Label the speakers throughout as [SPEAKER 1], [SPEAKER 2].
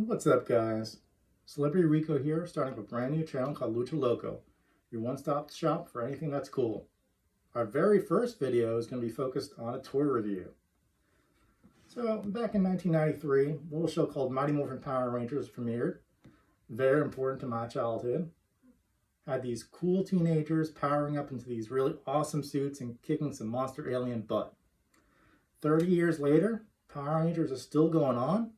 [SPEAKER 1] What's up, guys? Celebrity Rico here, starting up a brand new channel called Lucha Loco, your one-stop shop for anything that's cool. Our very first video is going to be focused on a toy review. So, back in 1993, a little show called Mighty Morphin Power Rangers premiered. Very important to my childhood. Had these cool teenagers powering up into these really awesome suits and kicking some monster alien butt. 30 years later, Power Rangers is still going on,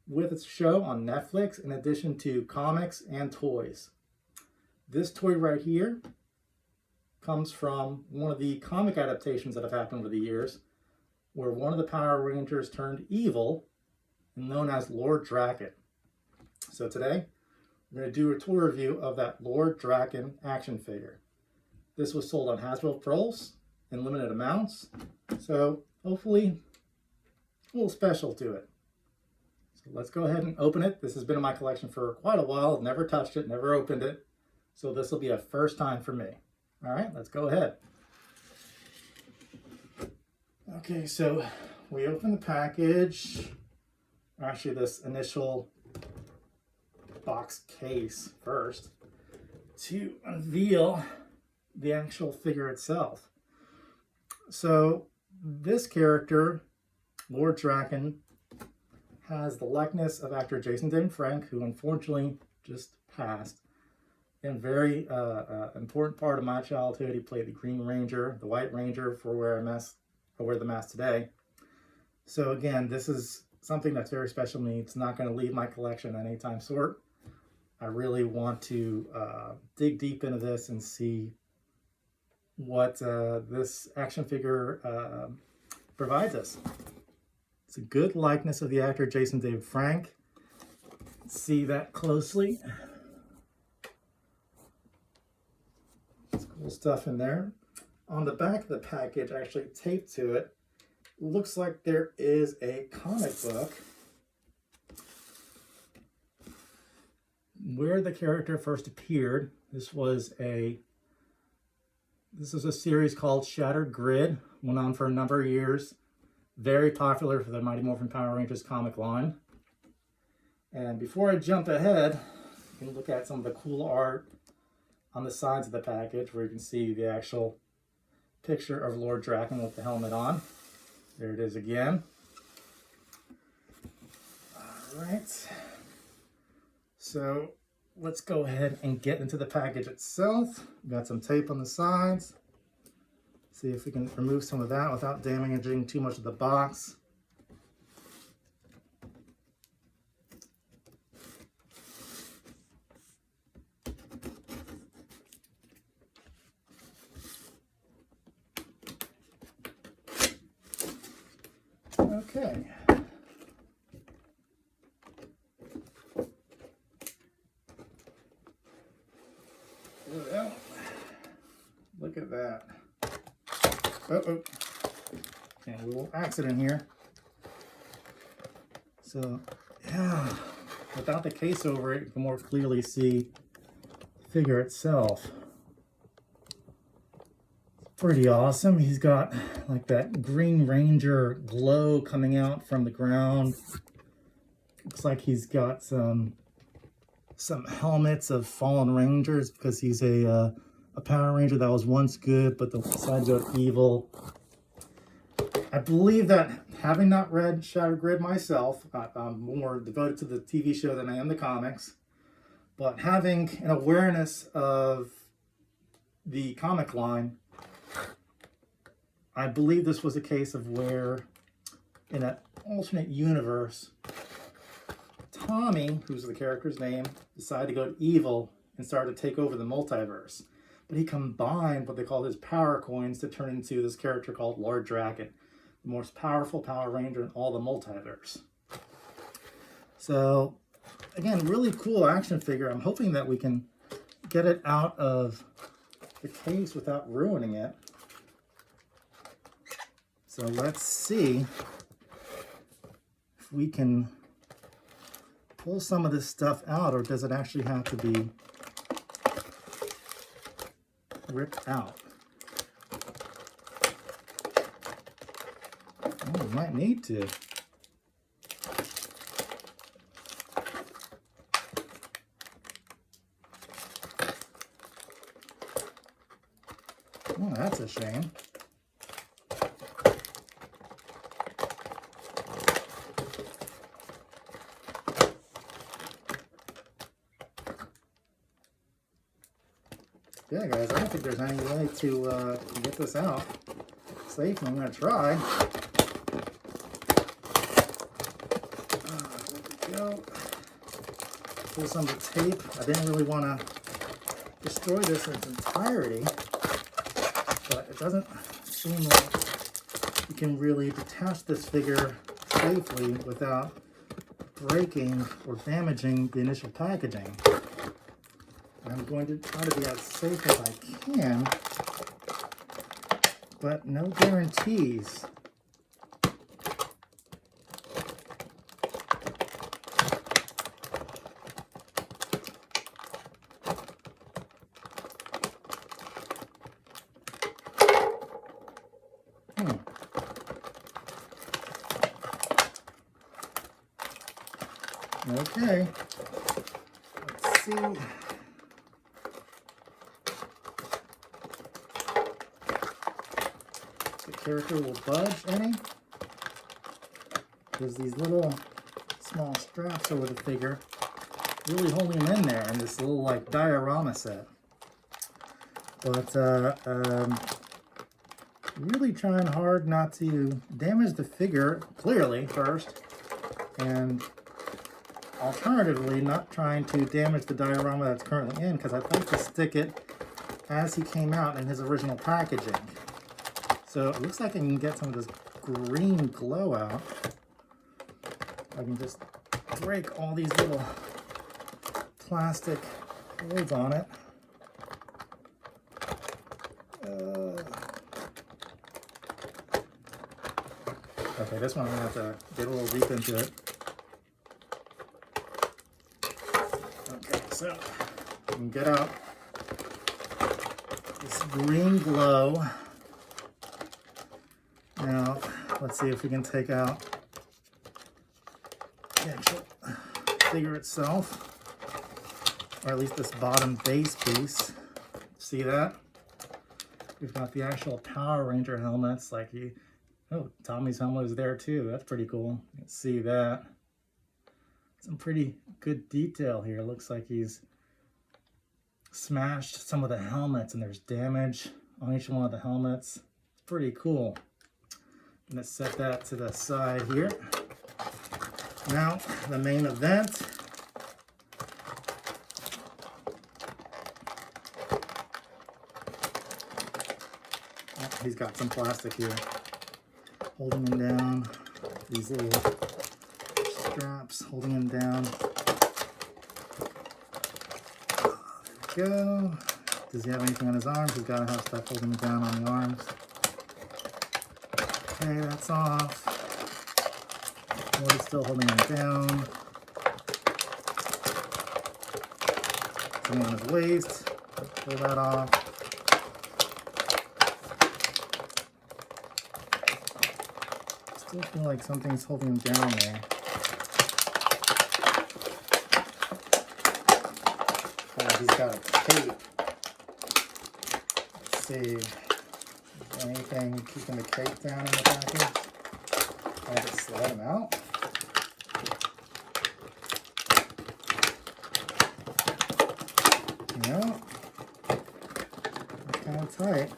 [SPEAKER 1] with its show on Netflix in addition to comics and toys. This toy right here comes from one of the comic adaptations that have happened over the years, where one of the Power Rangers turned evil and known as Lord Drakkon. So today, we're going to do a toy review of that Lord Drakkon action figure. This was sold on Hasbro Pulse in limited amounts, so hopefully a little special to it. So let's go ahead and open it. This has been in my collection for quite a while. Never touched it, never opened it. So this will be a first time for me. All right, let's go ahead. Okay, so we open the package. Actually, this initial box case first to unveil the actual figure itself. So this character, Lord Drakkon, has the likeness of actor Jason David Frank, who unfortunately just passed. And very important part of my childhood. He played the Green Ranger, the White Ranger, for where I wear the mask today. So again, this is something that's very special to me. It's not going to leave my collection anytime soon. I really want to dig deep into this and see what this action figure provides us. It's a good likeness of the actor Jason David Frank. See that closely. It's cool stuff in there. On the back of the package, actually taped to it, looks like there is a comic book where the character first appeared. This was a series called Shattered Grid. Went on for a number of years. Very popular for the Mighty Morphin Power Rangers comic line. And before I jump ahead, you can look at some of the cool art on the sides of the package, where you can see the actual picture of Lord Drakkon with the helmet on. There it is again. All right. So let's go ahead and get into the package itself. We've got some tape on the sides. See if we can remove some of that without damaging too much of the box. Okay. Well, look at that. Uh-oh. And a little accident here. So, yeah, without the case over it, you can more clearly see the figure itself. It's pretty awesome. He's got like that Green Ranger glow coming out from the ground. Looks like he's got some helmets of fallen Rangers, because he's a Power Ranger that was once good but decided to go evil. I believe that, having not read Shattered Grid myself, I'm more devoted to the TV show than I am the comics, but having an awareness of the comic line, I believe this was a case of where, in an alternate universe, Tommy, who's the character's name, decided to go evil and started to take over the multiverse. But he combined what they call his power coins to turn into this character called Lord Drakkon, the most powerful Power Ranger in all the multiverse. So, again, really cool action figure. I'm hoping that we can get it out of the case without ruining it. So let's see if we can pull some of this stuff out, or does it actually have to be ripped out? Oh, we might need to. That's a shame. Yeah, guys, I don't think there's any way to get this out safe. I'm going to try. There we go. Pull some of the tape. I didn't really want to destroy this in its entirety, but it doesn't seem like you can really detach this figure safely without breaking or damaging the initial packaging. I'm going to try to be as safe as I can, but no guarantees. Okay, let's see. The character will budge any. There's these little small straps over the figure, really holding him in there in this little like diorama set. But really trying hard not to damage the figure clearly first, and alternatively not trying to damage the diorama that's currently in, because I'd like to stick it as he came out in his original packaging. So it looks like I can get some of this green glow out. I can just break all these little plastic holds on it. Okay, this one I'm going to have to get a little deep into it. Okay, so you can get out this green glow. Now, let's see if we can take out the actual figure itself, or at least this bottom base piece. See that? We've got the actual Power Ranger helmets, like oh, Tommy's helmet is there too. That's pretty cool. You can see that. Some pretty good detail here. Looks like he's smashed some of the helmets and there's damage on each one of the helmets. It's pretty cool. I'm gonna set that to the side here. Now, the main event. Oh, he's got some plastic here holding him down. These little straps holding him down. There we go. Does he have anything on his arms? He's got to have stuff holding him down on the arms. Okay, that's off. What is still holding him down? Something on his waist. Pull that off. Still feel like something's holding him down there. Oh, he's got a tape. Let's see. Is there anything keeping the cape down in the package? Can I just slide him out? No. That's kind of tight.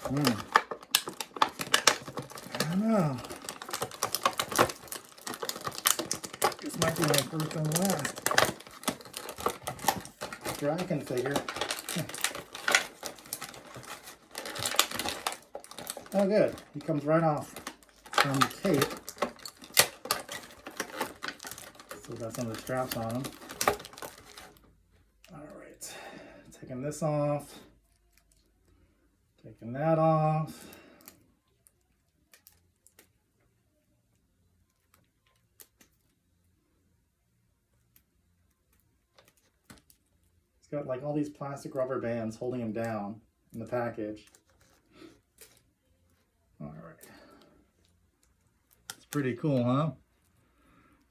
[SPEAKER 1] I don't know. This might be my first and last Drakkon figure. Oh good, he comes right off from the cape. Still got some of the straps on him. Alright, taking this off. Taking that off. It's got like all these plastic rubber bands holding him down in the package. All right. It's pretty cool, huh?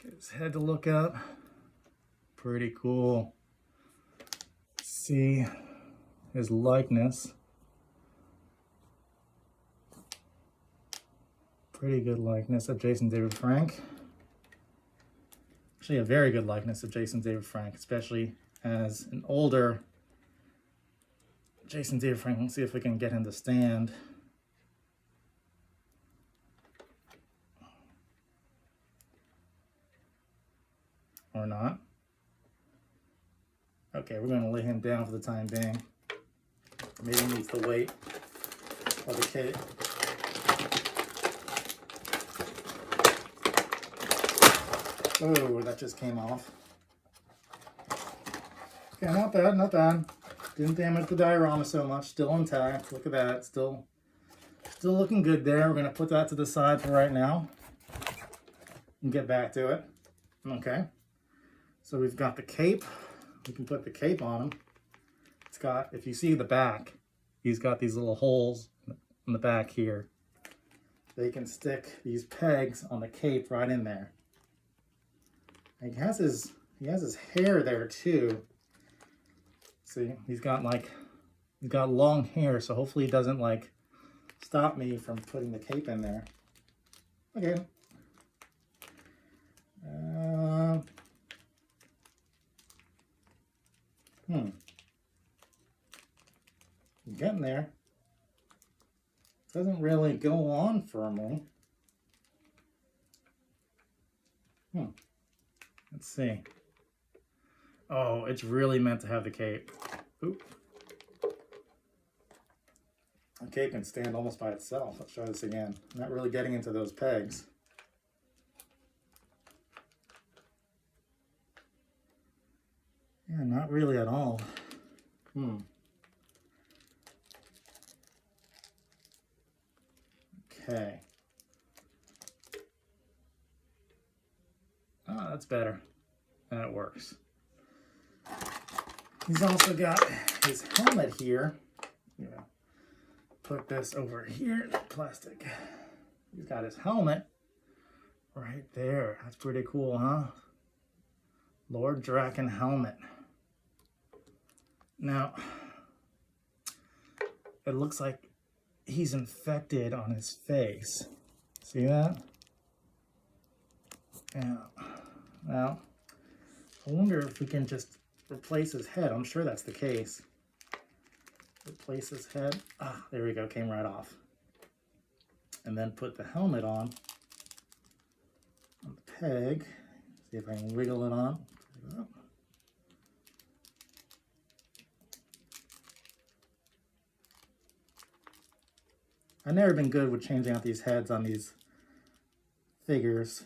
[SPEAKER 1] Get his head to look up. Pretty cool. See his likeness. Pretty good likeness of Jason David Frank. Actually, a very good likeness of Jason David Frank, especially as an older Jason David Frank. Let's see if we can get him to stand. Or not. Okay, we're going to lay him down for the time being. Maybe he needs the weight of the cape. Oh, that just came off. Okay, not bad, not bad. Didn't damage the diorama so much. Still intact. Look at that. Still looking good there. We're going to put that to the side for right now and get back to it. Okay. So we've got the cape. We can put the cape on him. It's got, if you see the back, he's got these little holes in the back here. They can stick these pegs on the cape right in there. And he has his hair there too. See, he's got long hair, so hopefully he doesn't like stop me from putting the cape in there. Okay. Getting there. Doesn't really go on firmly. Let's see. Oh, it's really meant to have the cape. Oop. The cape can stand almost by itself. Let's try this again. I'm not really getting into those pegs. Yeah, not really at all. Okay. Oh, that's better. That works. He's also got his helmet here. Yeah. Put this over here, plastic. He's got his helmet right there. That's pretty cool, huh? Lord Drakkon helmet. Now, it looks like he's infected on his face. See that? Yeah. Well, I wonder if we can just replace his head. I'm sure that's the case. Replace his head. Ah, there we go. Came right off. And then put the helmet on the peg. See if I can wiggle it on. I've never been good with changing out these heads on these figures.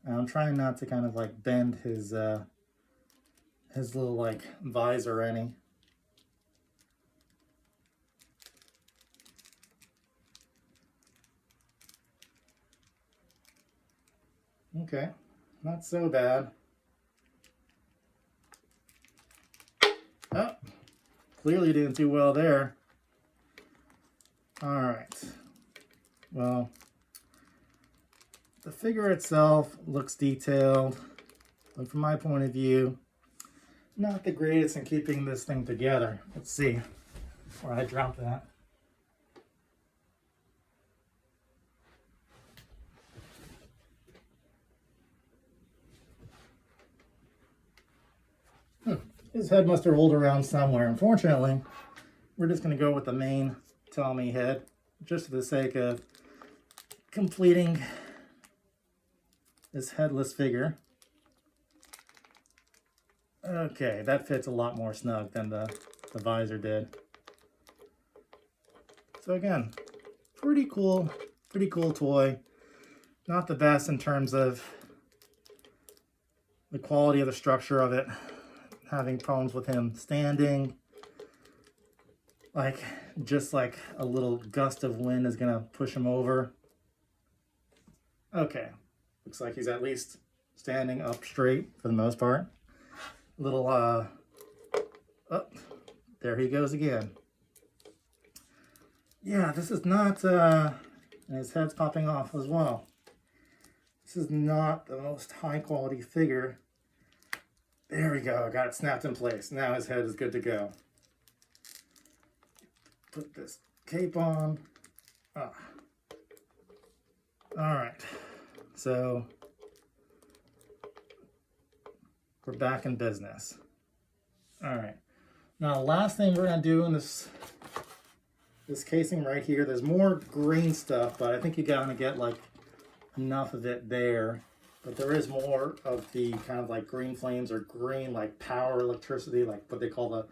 [SPEAKER 1] I'm trying not to kind of like bend his little like visor any. Okay, not so bad. Oh, clearly didn't do well there. All right. Well, the figure itself looks detailed, but from my point of view, not the greatest in keeping this thing together. Let's see where I dropped that. His head must have rolled around somewhere. Unfortunately, we're just going to go with the main Tommy head, just for the sake of completing this headless figure. Okay, that fits a lot more snug than the visor did. So again, pretty cool toy. Not the best in terms of the quality of the structure of it. Having problems with him standing. Just like a little gust of wind is gonna push him over. Okay, looks like he's at least standing up straight for the most part. Little, oh, there he goes again. Yeah, this is not, and his head's popping off as well. This this is not the most high quality figure. There we go, got it snapped in place. Now his head is good to go. Put this cape on. All right, so we're back in business. All right, now the last thing we're gonna do in this casing right here, there's more green stuff, but I think you're gonna get like enough of it there. But there is more of the kind of like green flames or green like power electricity, like what they call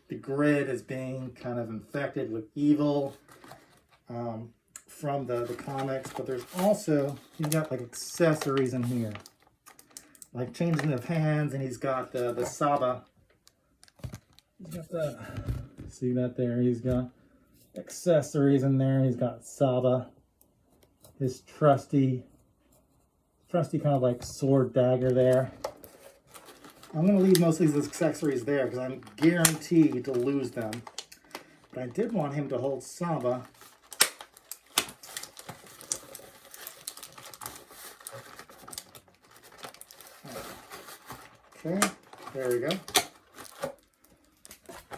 [SPEAKER 1] the grid is being kind of infected with evil from the comics. But there's also, he's got like accessories in here, like changing of hands, and he's got the Saba. He's got the, see that there? He's got accessories in there. He's got Saba, his trusty kind of like sword dagger there. I'm going to leave most of these accessories there because I'm guaranteed to lose them. But I did want him to hold Saba. Okay, there we go.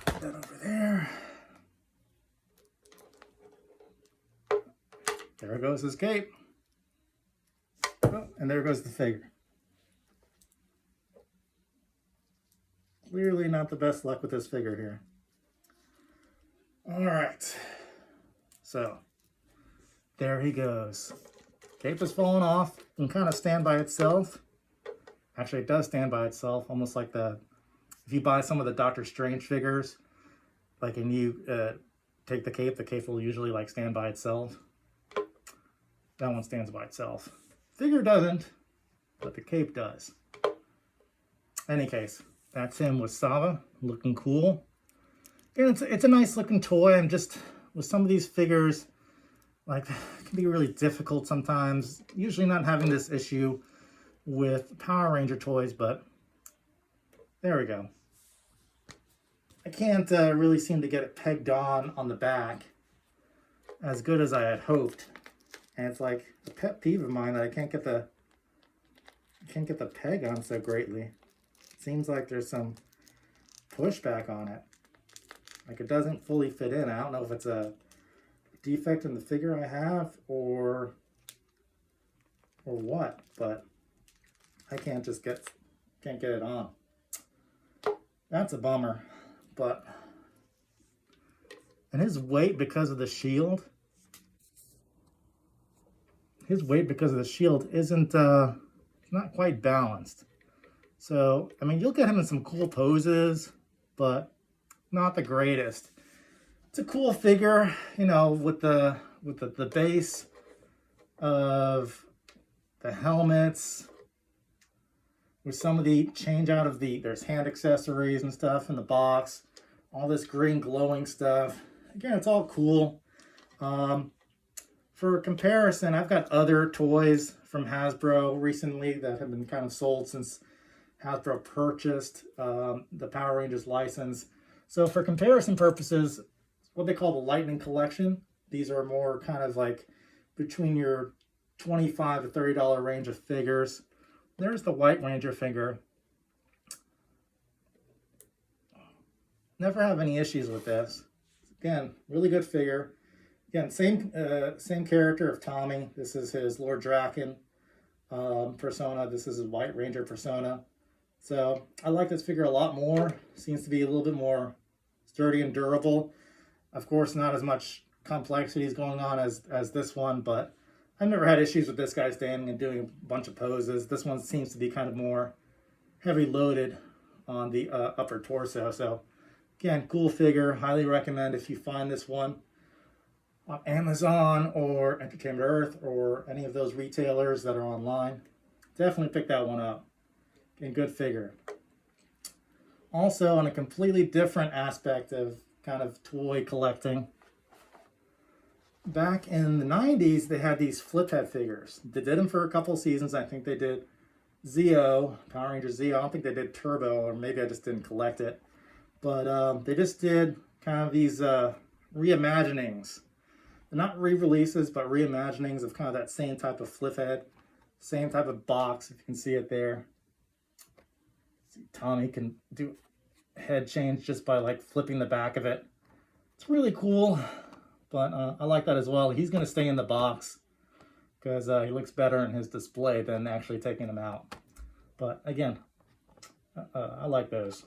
[SPEAKER 1] Put that over there. There goes his cape. Oh, and there goes the figure. Clearly not the best luck with this figure here. All right. So, there he goes. Cape is falling off and kind of stand by itself. Actually, it does stand by itself, almost like if you buy some of the Doctor Strange figures, like, and you take the cape will usually like stand by itself. That one stands by itself. Figure doesn't, but the cape does. Any case, that's him with Saba, looking cool. And it's a nice looking toy. I'm just, with some of these figures, like, it can be really difficult sometimes. Usually not having this issue with Power Ranger toys, but there we go. I can't really seem to get it pegged on the back as good as I had hoped. And it's like a pet peeve of mine that I can't get the peg on so greatly. Seems like there's some pushback on it. Like, it doesn't fully fit in. I don't know if it's a defect in the figure I have or what, but I can't get it on. That's a bummer. But, and his weight because of the shield. His weight because of the shield isn't not quite balanced. So, I mean, you'll get him in some cool poses, but not the greatest. It's a cool figure, you know, with the base of the helmets, with some of the change out of there's hand accessories and stuff in the box, all this green glowing stuff. Again, it's all cool. For comparison, I've got other toys from Hasbro recently that have been kind of sold since Hasbro purchased the Power Rangers license. So for comparison purposes, what they call the Lightning Collection. These are more kind of like between your $25 to $30 range of figures. There's the White Ranger figure. Never have any issues with this. Again, really good figure. Again, same character of Tommy. This is his Lord Drakkon persona. This is his White Ranger persona. So I like this figure a lot more. Seems to be a little bit more sturdy and durable. Of course, not as much complexities going on as this one, but I've never had issues with this guy standing and doing a bunch of poses. This one seems to be kind of more heavy loaded on the upper torso. So again, cool figure. Highly recommend if you find this one on Amazon or Entertainment Earth or any of those retailers that are online. Definitely pick that one up. Again, good figure. Also, on a completely different aspect of kind of toy collecting, back in the 90s, they had these flip head figures. They did them for a couple seasons. I think they did Zeo, Power Rangers Zeo. I don't think they did Turbo, or maybe I just didn't collect it. But they just did kind of these reimaginings. They're not re-releases, but reimaginings of kind of that same type of flip head. Same type of box, if you can see it there. See, Tommy can do head change just by like flipping the back of it. It's really cool, but I like that as well. He's going to stay in the box because he looks better in his display than actually taking him out. But again, I like those.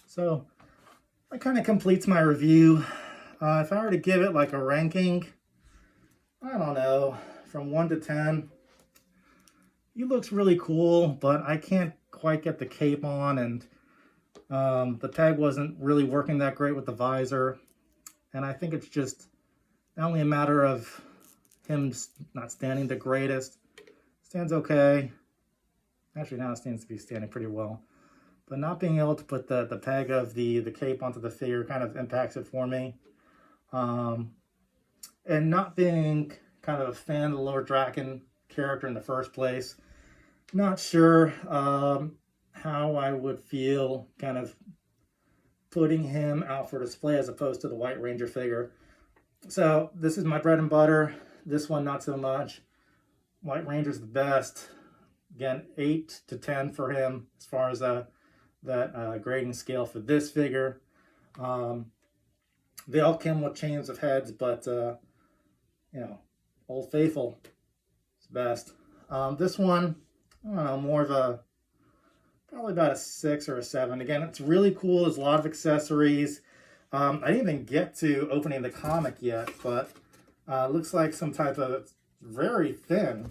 [SPEAKER 1] So that kind of completes my review. If I were to give it like a ranking, I don't know, from 1 to 10, he looks really cool, but I can't quite get the cape on, and the peg wasn't really working that great with the visor. And I think it's just not only a matter of him not standing the greatest. Stands okay. Actually, now it seems to be standing pretty well. But not being able to put the peg of the cape onto the figure kind of impacts it for me. And not being kind of a fan of the Lord Drakkon character in the first place, not sure how I would feel kind of putting him out for display as opposed to the White Ranger figure. So this is my bread and butter. This one not so much. White Ranger's the best. Again, 8 to 10 for him as far as that grading scale for this figure. They all come with chains of heads, but you know, Old Faithful is best. This one, I don't know, more of a, probably about a 6 or a 7. Again, it's really cool. There's a lot of accessories. I didn't even get to opening the comic yet, but looks like some type of, it's very thin.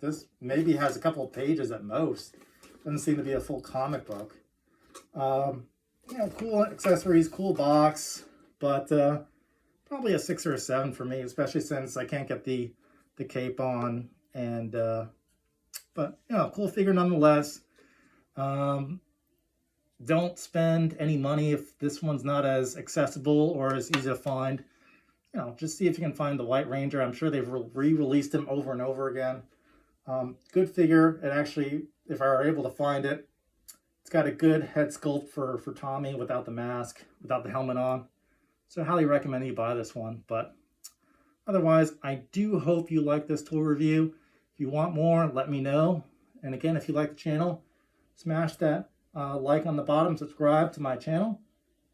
[SPEAKER 1] This maybe has a couple of pages at most. Doesn't seem to be a full comic book. Yeah, cool accessories, cool box, but probably a 6 or a 7 for me, especially since I can't get the cape on. And but you know, cool figure nonetheless. Don't spend any money if this one's not as accessible or as easy to find. You know, just see if you can find the White Ranger. I'm sure they've re-released him over and over again. Good figure. And actually, if I were able to find it, it's got a good head sculpt for Tommy without the mask, without the helmet on. So I highly recommend you buy this one. But otherwise, I do hope you like this toy review. If you want more, let me know. And again, if you like the channel, smash that like on the bottom, subscribe to my channel.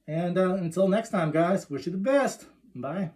[SPEAKER 1] And until next time, guys, wish you the best. Bye.